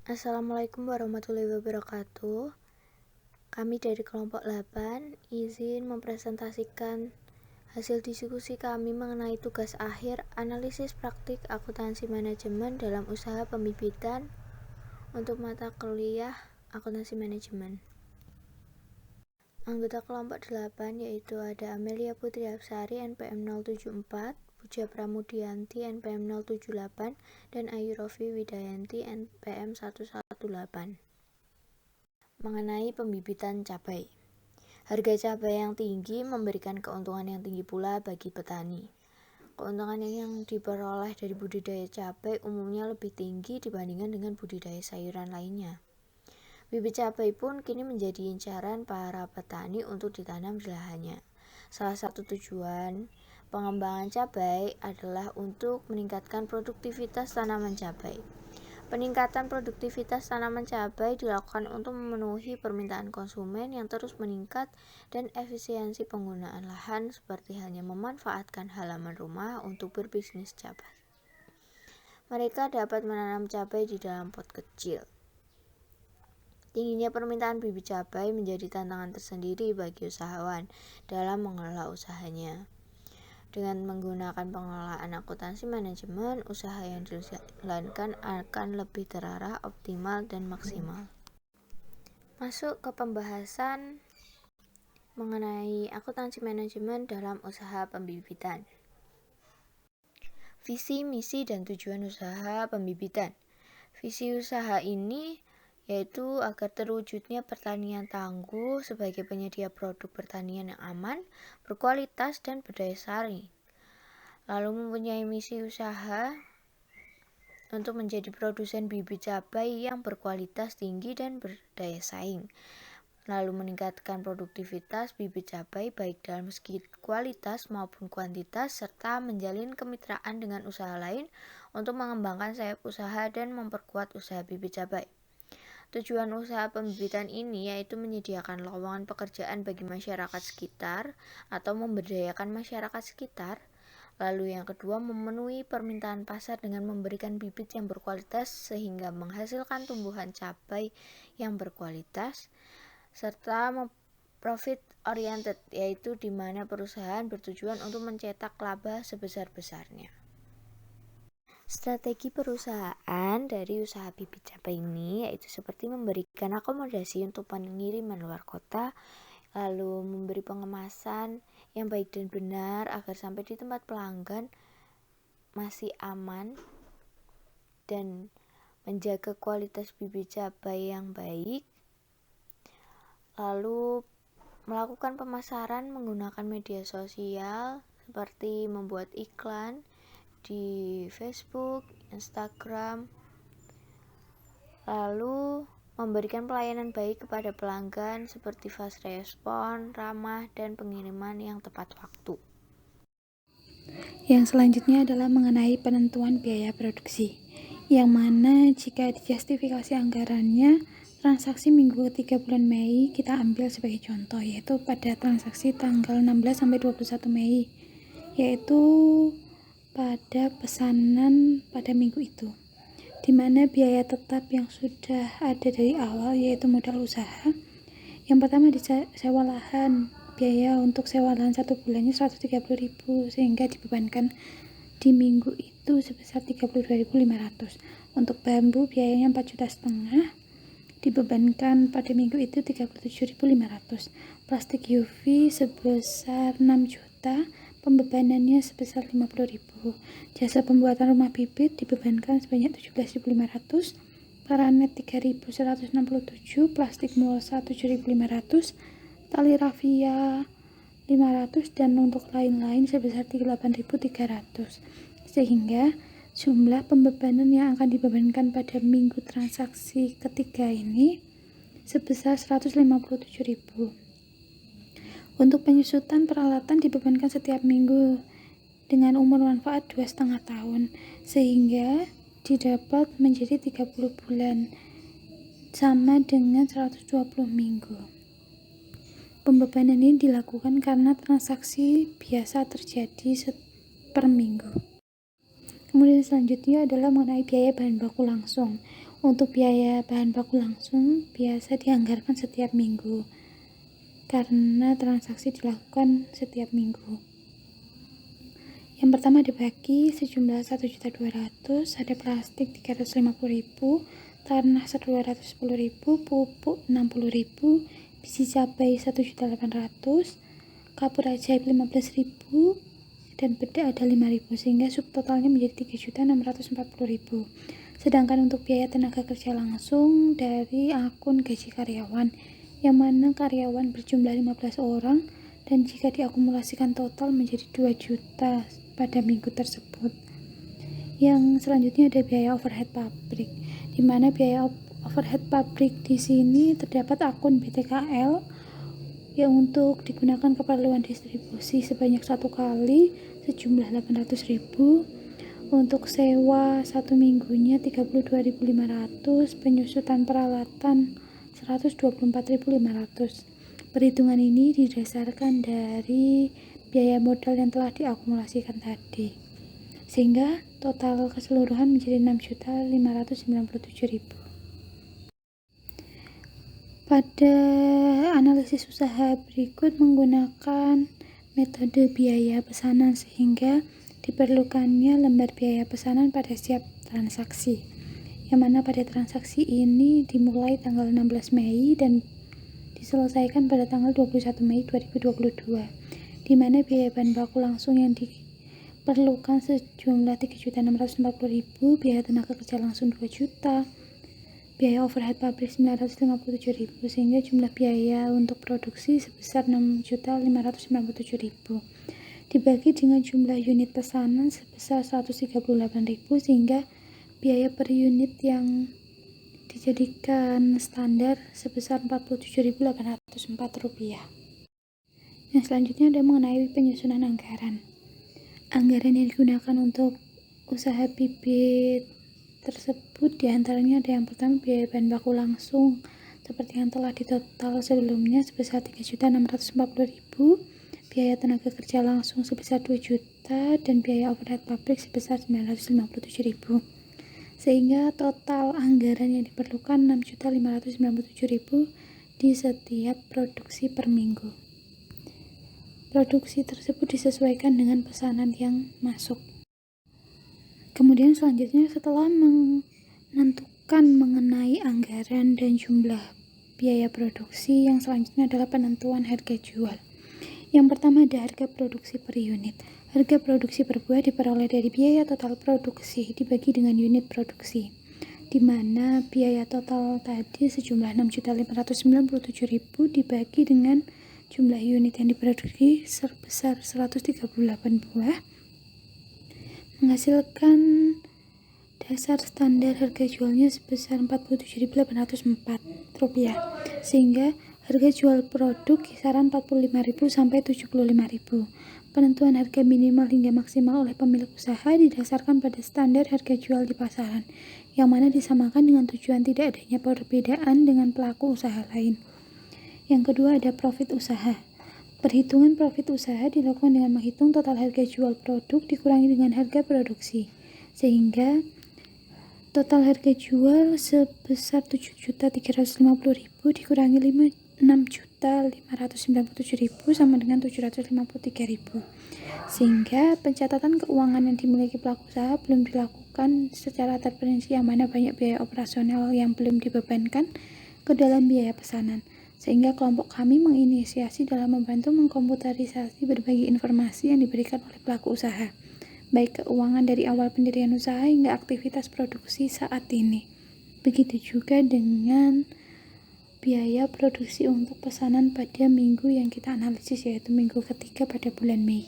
Assalamualaikum warahmatullahi wabarakatuh. Kami dari kelompok 8 izin mempresentasikan hasil diskusi kami mengenai tugas akhir analisis praktik akuntansi manajemen dalam usaha pembibitan untuk mata kuliah akuntansi manajemen. Anggota kelompok 8 yaitu ada Amelia Putri Absari NPM 074, Puja Pramudianti NPM 078, dan Ayu Rofi Widayanti NPM 118. Mengenai pembibitan cabai. Harga cabai yang tinggi memberikan keuntungan yang tinggi pula bagi petani. Keuntungan yang diperoleh dari budidaya cabai umumnya lebih tinggi dibandingkan dengan budidaya sayuran lainnya. Bibit cabai pun kini menjadi incaran para petani untuk ditanam di lahannya. Salah satu tujuan pengembangan cabai adalah untuk meningkatkan produktivitas tanaman cabai. Peningkatan produktivitas tanaman cabai dilakukan untuk memenuhi permintaan konsumen yang terus meningkat dan efisiensi penggunaan lahan seperti halnya memanfaatkan halaman rumah untuk berbisnis cabai. Mereka dapat menanam cabai di dalam pot kecil. Tingginya permintaan bibit cabai menjadi tantangan tersendiri bagi usahawan dalam mengelola usahanya. Dengan menggunakan pengelolaan akuntansi manajemen, usaha yang dijalankan akan lebih terarah, optimal, dan maksimal. Masuk ke pembahasan mengenai akuntansi manajemen dalam usaha pembibitan. Visi, misi, dan tujuan usaha pembibitan. Visi usaha ini yaitu agar terwujudnya pertanian tangguh sebagai penyedia produk pertanian yang aman, berkualitas, dan berdaya saing. Lalu mempunyai misi usaha untuk menjadi produsen bibit cabai yang berkualitas tinggi dan berdaya saing. Lalu meningkatkan produktivitas bibit cabai baik dalam segi kualitas maupun kuantitas, serta menjalin kemitraan dengan usaha lain untuk mengembangkan sayap usaha dan memperkuat usaha bibit cabai. Tujuan usaha pembibitan ini yaitu menyediakan lowongan pekerjaan bagi masyarakat sekitar atau memberdayakan masyarakat sekitar. Lalu yang kedua, memenuhi permintaan pasar dengan memberikan bibit yang berkualitas sehingga menghasilkan tumbuhan cabai yang berkualitas, serta profit oriented, yaitu di mana perusahaan bertujuan untuk mencetak laba sebesar-besarnya. Strategi perusahaan dari usaha bibit cabai ini yaitu seperti memberikan akomodasi untuk pengiriman luar kota, lalu memberi pengemasan yang baik dan benar agar sampai di tempat pelanggan masih aman, dan menjaga kualitas bibit cabai yang baik. Lalu melakukan pemasaran menggunakan media sosial seperti membuat iklan di Facebook, Instagram, lalu memberikan pelayanan baik kepada pelanggan seperti fast respon, ramah, dan pengiriman yang tepat waktu. Yang selanjutnya adalah mengenai penentuan biaya produksi, yang mana jika dijustifikasi anggarannya, transaksi minggu ketiga bulan Mei kita ambil sebagai contoh, yaitu pada transaksi tanggal 16-21 Mei, yaitu pada pesanan pada minggu itu, di mana biaya tetap yang sudah ada dari awal yaitu modal usaha. Yang pertama sewa lahan, biaya untuk sewa lahan 1 bulannya 130.000 sehingga dibebankan di minggu itu sebesar 32.500. Untuk bambu biayanya 4,5 juta, dibebankan pada minggu itu 37.500. Plastik UV sebesar 6 juta, pembebanannya sebesar 50.000. Jasa pembuatan rumah bibit dibebankan sebanyak 17.500. Paranet 3.167, plastik mulsa 7.500, tali rafia 500, dan untuk lain-lain sebesar 8.300. Sehingga jumlah pembebanan yang akan dibebankan pada minggu transaksi ketiga ini sebesar 157.000. Untuk penyusutan peralatan dibebankan setiap minggu dengan umur manfaat 2,5 tahun, sehingga didapat menjadi 30 bulan, sama dengan 120 minggu. Pembebanan ini dilakukan karena transaksi biasa terjadi per minggu. Kemudian selanjutnya adalah mengenai biaya bahan baku langsung. Untuk biaya bahan baku langsung biasa dianggarkan setiap minggu karena transaksi dilakukan setiap minggu. Yang pertama dibagi sejumlah 1.200.000, ada plastik 350.000, tanah 210.000, pupuk 60.000, biji cabai 1.800.000, kapur ajaib 15.000, dan bedak ada 5.000, sehingga subtotalnya menjadi 3.640.000. Sedangkan untuk biaya tenaga kerja langsung dari akun gaji karyawan, yang mana karyawan berjumlah 15 orang, dan jika diakumulasikan total menjadi 2 juta pada minggu tersebut. Yang selanjutnya ada biaya overhead pabrik, di mana biaya overhead pabrik di sini terdapat akun BTKL yang untuk digunakan keperluan distribusi sebanyak 1 kali sejumlah 800.000, untuk sewa 1 minggunya 32.500, penyusutan peralatan 124.500. Perhitungan ini didasarkan dari biaya modal yang telah diakumulasikan tadi, sehingga total keseluruhan menjadi 6.597.000. Pada analisis usaha berikut menggunakan metode biaya pesanan, sehingga diperlukannya lembar biaya pesanan pada setiap transaksi, yang mana pada transaksi ini dimulai tanggal 16 Mei dan diselesaikan pada tanggal 21 Mei 2022, di mana biaya bahan baku langsung yang diperlukan sejumlah 3.640.000, biaya tenaga kerja langsung 2 juta, biaya overhead pabrik 957.000, sehingga jumlah biaya untuk produksi sebesar 6.597.000. Dibagi dengan jumlah unit pesanan sebesar 138.000, sehingga biaya per unit yang dijadikan standar sebesar Rp47.804. Yang selanjutnya ada mengenai penyusunan anggaran. Anggaran yang digunakan untuk usaha bibit tersebut diantaranya ada yang pertama biaya bahan baku langsung seperti yang telah ditotal sebelumnya sebesar 3.640.000, biaya tenaga kerja langsung sebesar 2 juta, dan biaya overhead pabrik sebesar 957.000, sehingga total anggaran yang diperlukan 6.597.000 di setiap produksi per minggu. Produksi tersebut disesuaikan dengan pesanan yang masuk. Kemudian selanjutnya setelah menentukan mengenai anggaran dan jumlah biaya produksi, yang selanjutnya adalah penentuan harga jual. Yang pertama ada harga produksi per unit. Harga produksi per buah diperoleh dari biaya total produksi dibagi dengan unit produksi, di mana biaya total tadi sejumlah 6.597.000 dibagi dengan jumlah unit yang diproduksi sebesar 138 buah, menghasilkan dasar standar harga jualnya sebesar Rp47.804, sehingga harga jual produk kisaran 45.000 sampai 75.000. Penentuan harga minimal hingga maksimal oleh pemilik usaha didasarkan pada standar harga jual di pasaran, yang mana disamakan dengan tujuan tidak adanya perbedaan dengan pelaku usaha lain. Yang kedua ada profit usaha. Perhitungan profit usaha dilakukan dengan menghitung total harga jual produk dikurangi dengan harga produksi, sehingga total harga jual sebesar 7.350.000 dikurangi 6.597.000 sama dengan 753.000, sehingga pencatatan keuangan yang dimiliki pelaku usaha belum dilakukan secara terperinci, yang mana banyak biaya operasional yang belum dibebankan ke dalam biaya pesanan, sehingga kelompok kami menginisiasi dalam membantu mengkomputerisasi berbagai informasi yang diberikan oleh pelaku usaha, baik keuangan dari awal pendirian usaha hingga aktivitas produksi saat ini. Begitu juga dengan biaya produksi untuk pesanan pada minggu yang kita analisis, yaitu minggu ketiga pada bulan Mei.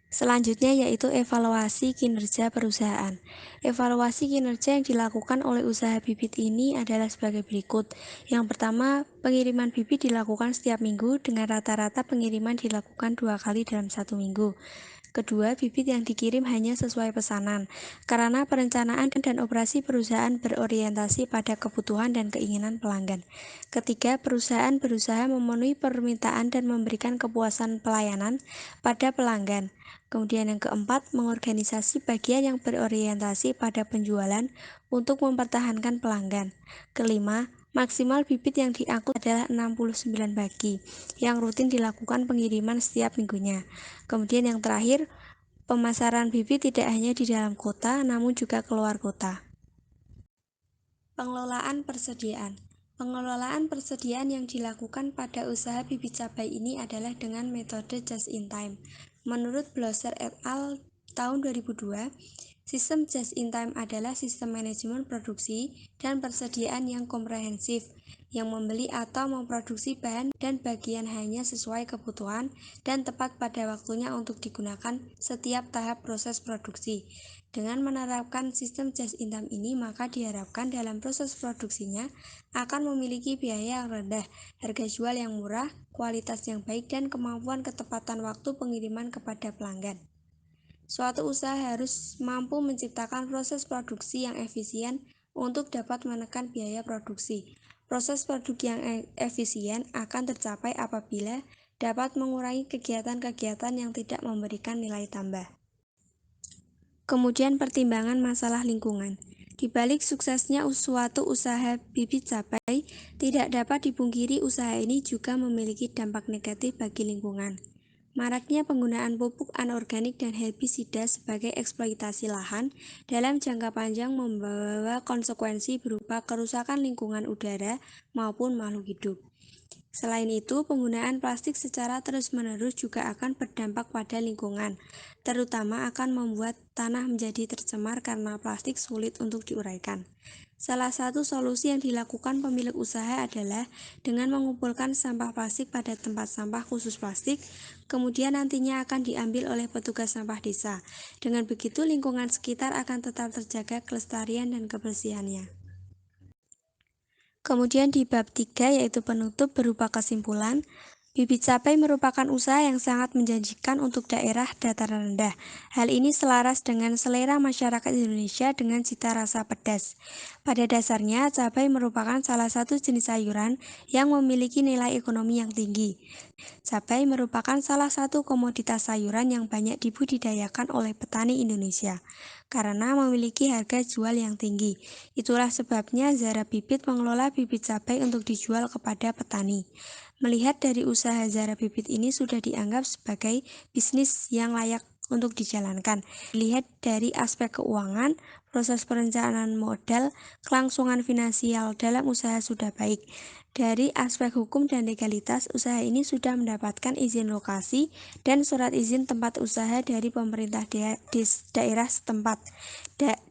Selanjutnya yaitu evaluasi kinerja perusahaan. Evaluasi kinerja yang dilakukan oleh usaha bibit ini adalah sebagai berikut. Yang pertama, pengiriman bibit dilakukan setiap minggu dengan rata-rata pengiriman dilakukan 2 kali dalam 1 minggu. Kedua, bibit yang dikirim hanya sesuai pesanan, karena perencanaan dan operasi perusahaan berorientasi pada kebutuhan dan keinginan pelanggan. Ketiga, perusahaan berusaha memenuhi permintaan dan memberikan kepuasan pelayanan pada pelanggan. Kemudian yang keempat, mengorganisasi bagian yang berorientasi pada penjualan untuk mempertahankan pelanggan. Kelima, maksimal bibit yang diangkut adalah 69 bagi, yang rutin dilakukan pengiriman setiap minggunya. Kemudian yang terakhir, pemasaran bibit tidak hanya di dalam kota, namun juga keluar kota. Pengelolaan persediaan. Pengelolaan persediaan yang dilakukan pada usaha bibit cabai ini adalah dengan metode just in time. Menurut Blosser et al. Tahun 2002, sistem just in time adalah sistem manajemen produksi dan persediaan yang komprehensif, yang membeli atau memproduksi bahan dan bagian hanya sesuai kebutuhan dan tepat pada waktunya untuk digunakan setiap tahap proses produksi. Dengan menerapkan sistem just in time ini, maka diharapkan dalam proses produksinya akan memiliki biaya yang rendah, harga jual yang murah, kualitas yang baik, dan kemampuan ketepatan waktu pengiriman kepada pelanggan. Suatu usaha harus mampu menciptakan proses produksi yang efisien untuk dapat menekan biaya produksi. Proses produksi yang efisien akan tercapai apabila dapat mengurangi kegiatan-kegiatan yang tidak memberikan nilai tambah. Kemudian pertimbangan masalah lingkungan. Di balik suksesnya suatu usaha bibit cabai, tidak dapat dipungkiri usaha ini juga memiliki dampak negatif bagi lingkungan. Maraknya penggunaan pupuk anorganik dan herbisida sebagai eksploitasi lahan dalam jangka panjang membawa konsekuensi berupa kerusakan lingkungan udara maupun makhluk hidup. Selain itu, penggunaan plastik secara terus-menerus juga akan berdampak pada lingkungan, terutama akan membuat tanah menjadi tercemar karena plastik sulit untuk diuraikan. Salah satu solusi yang dilakukan pemilik usaha adalah dengan mengumpulkan sampah plastik pada tempat sampah khusus plastik, kemudian nantinya akan diambil oleh petugas sampah desa. Dengan begitu, lingkungan sekitar akan tetap terjaga kelestarian dan kebersihannya. Kemudian di bab 3 yaitu penutup berupa kesimpulan, bibit cabai merupakan usaha yang sangat menjanjikan untuk daerah dataran rendah. Hal ini selaras dengan selera masyarakat Indonesia dengan cita rasa pedas. Pada dasarnya, cabai merupakan salah satu jenis sayuran yang memiliki nilai ekonomi yang tinggi. Cabai merupakan salah satu komoditas sayuran yang banyak dibudidayakan oleh petani Indonesia karena memiliki harga jual yang tinggi. Itulah sebabnya Zara Bibit mengelola bibit cabai untuk dijual kepada petani. Melihat dari usaha Zara Bibit ini sudah dianggap sebagai bisnis yang layak untuk dijalankan. Dilihat dari aspek keuangan, proses perencanaan modal, kelangsungan finansial dalam usaha sudah baik. Dari aspek hukum dan legalitas, usaha ini sudah mendapatkan izin lokasi dan surat izin tempat usaha dari pemerintah daerah setempat.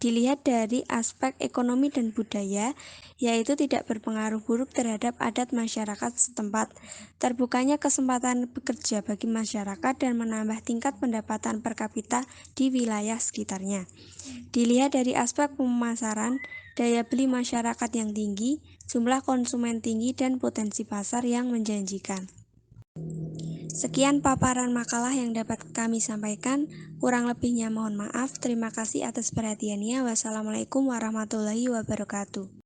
Dilihat dari aspek ekonomi dan budaya, yaitu tidak berpengaruh buruk terhadap adat masyarakat setempat, terbukanya kesempatan bekerja bagi masyarakat dan menambah tingkat pendapatan per kapita di wilayah sekitarnya. Dilihat dari aspek pemasaran, daya beli masyarakat yang tinggi, jumlah konsumen tinggi, dan potensi pasar yang menjanjikan. Sekian paparan makalah yang dapat kami sampaikan. Kurang lebihnya mohon maaf. Terima kasih atas perhatiannya. Wassalamualaikum warahmatullahi wabarakatuh.